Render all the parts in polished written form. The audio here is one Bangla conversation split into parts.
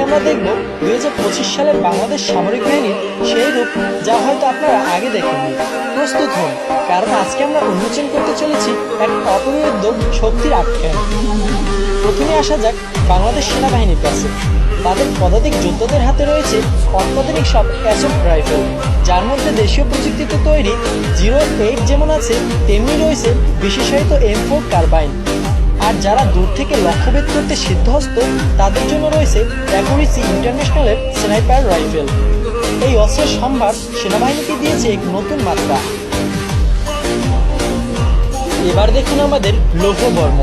আমরা দেখব 2025 সালের বাংলাদেশ সামরিক বাহিনীর সেই রূপ যা হয়তো আপনারা আগে দেখেননি। প্রস্তুত হন, কারণ আজকে আমরা উন্মোচন করতে চলেছি এক অপরিবর্ধ্য শক্তির আখ্যান। প্রথমে আসা যাক বাংলাদেশ সেনাবাহিনীর কাছে। তাদের পদাতিক যোদ্ধাদের হাতে রয়েছে অত্যাধুনিক সব অ্যাসল্ট রাইফেল, যার মধ্যে দেশীয় প্রযুক্তিতে তৈরি 08 যেমন আছে, তেমনি রয়েছে বিশেষায়িত M4 কার্বাইন। আর যারা দূর থেকে লক্ষ্যভেদ করতে সিদ্ধহস্ত, তাদের জন্য রয়েছে অ্যাকুরেসি ইন্টারন্যাশনালের স্নাইপার রাইফেল। এই অস্ত্রের সম্ভার সেনাবাহিনীকে দিয়েছে এক নতুন মাত্রা। এবার দেখুন আমাদের লৌহবর্ম,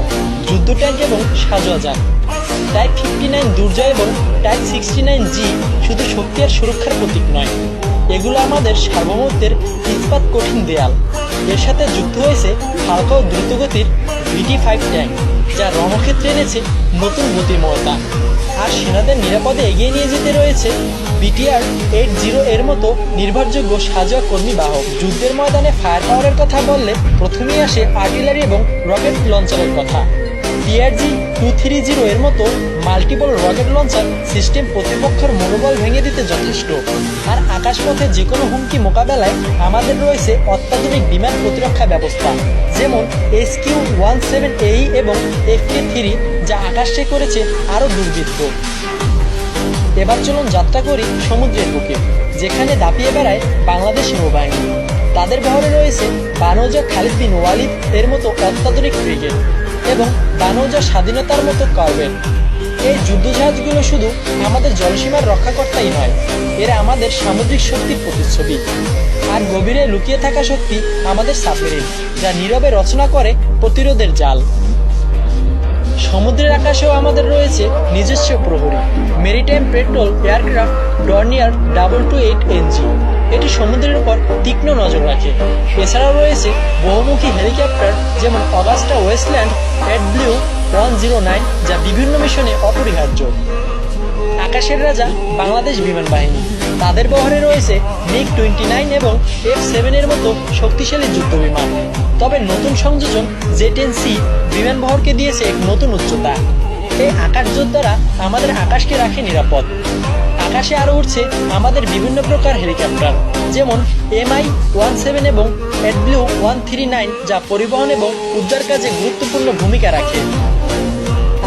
যুদ্ধ ট্যাঙ্ক এবং সাজোয়াজান। টাইপ 59 দুর্জয় এবং টাইপ 69G শুধু শক্তি আর সুরক্ষার প্রতীক নয়, এগুলো আমাদের সার্বভৌমত্বের ইস্পাত কঠিন দেয়াল। এর সাথে যুক্ত হয়েছে হালকা ও দ্রুতগতির BT-5 ট্যাঙ্ক, যা রণক্ষেত্রে এনেছে নতুন গতিময়তা। আর সেনাদের নিরাপদে এগিয়ে নিয়ে যেতে রয়েছে BTR-80 এর মতো নির্ভরযোগ্য সাজোয়া কর্মী বাহক। যুদ্ধের ময়দানে ফায়ার পাওয়ারের কথা বললে প্রথমেই আসে আর্টিলারি এবং রকেট লঞ্চারের কথা। TRG-230 এর মতো মাল্টিপল রকেট লঞ্চার সিস্টেম প্রতিপক্ষের মনোবল ভেঙে দিতে যথেষ্ট। আর আকাশপথে যে কোনো হুমকি মোকাবেলায় আমাদের রয়েছে অত্যাধুনিক বিমান প্রতিরক্ষা ব্যবস্থা, যেমন SQ-17AE এবং FK-3, যা আকাশে করেছে আরও দুর্বিদ্ধ। এবার চলুন যাত্রা করি সমুদ্রের বুকে, যেখানে দাপিয়ে বেড়ায় বাংলাদেশ নৌবাহিনী। তাদের বহরে রয়েছে বানৌজা খালিদ বিন ওয়ালিদ এর মতো অত্যাধুনিক ফ্রিগেট এবং বানৌজা স্বাধীনতার মতো করভেট। এই যুদ্ধজাহাজগুলো শুধু আমাদের জলসীমার রক্ষাকর্তাই নয়, এরা আমাদের সামুদ্রিক শক্তির প্রতিচ্ছবি। আর গভীরে লুকিয়ে থাকা শক্তি আমাদের সাবমেরিন, যা নীরবে রচনা করে প্রতিরোধের জাল। সমুদ্রের আকাশেও আমাদের রয়েছে নিজস্ব প্রহরী, maritime patrol aircraft Dornier 228NG। এটি সমুদ্রের উপর তীক্ষ্ণ নজর রাখে। এছাড়াও রয়েছে বহুমুখী হেলিকপ্টার, যেমন অগাস্টা ওয়েস্টল্যান্ড AdBlue 109, যা বিভিন্ন মিশনে অপরিহার্য। আকাশের রাজা বাংলাদেশ বিমান বাহিনী, তাদের বহরে রয়েছে MiG-29 এবং F-7 এর মতো শক্তিশালী যুদ্ধ বিমান। তবে নতুন সংযোজন Z-10C বিমান বহরকে দিয়েছে এক নতুন উচ্চতা। এই আকাশ যোদ্ধারা আমাদের আকাশকে রাখে নিরাপদ। আকাশে আরও উঠছে আমাদের বিভিন্ন প্রকার হেলিকপ্টার, যেমন Mi-17 এবং AdBlue 139, যা পরিবহন এবং উদ্ধার কাজে গুরুত্বপূর্ণ ভূমিকা রাখে।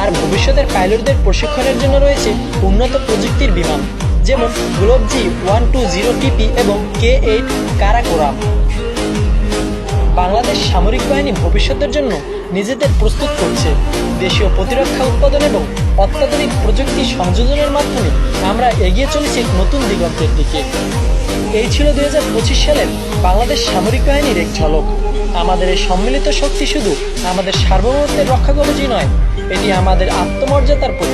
আর ভবিষ্যতের পাইলটদের প্রশিক্ষণের জন্য রয়েছে উন্নত প্রযুক্তির বিমান, যেমন গ্লোবজি 120TP এবং K-8 কারাকোরাম। বাংলাদেশ সামরিক বাহিনী ভবিষ্যতের জন্য নিজেদের প্রস্তুত করছে। দেশীয় প্রতিরক্ষা উৎপাদন এবং অত্যাধুনিক প্রযুক্তি সংযোজনের মাধ্যমে আমরা এগিয়ে চলেছি নতুন দিগন্তের দিকে। এই ছিল 2025 সালের বাংলাদেশ সামরিক বাহিনীর এক ঝলক। আমাদের এই সম্মিলিত শক্তি শুধু আমাদের সার্বভৌমত্বের রক্ষা কবচই নয়, এটি আমাদের আত্মমর্যাদার প্রতীক।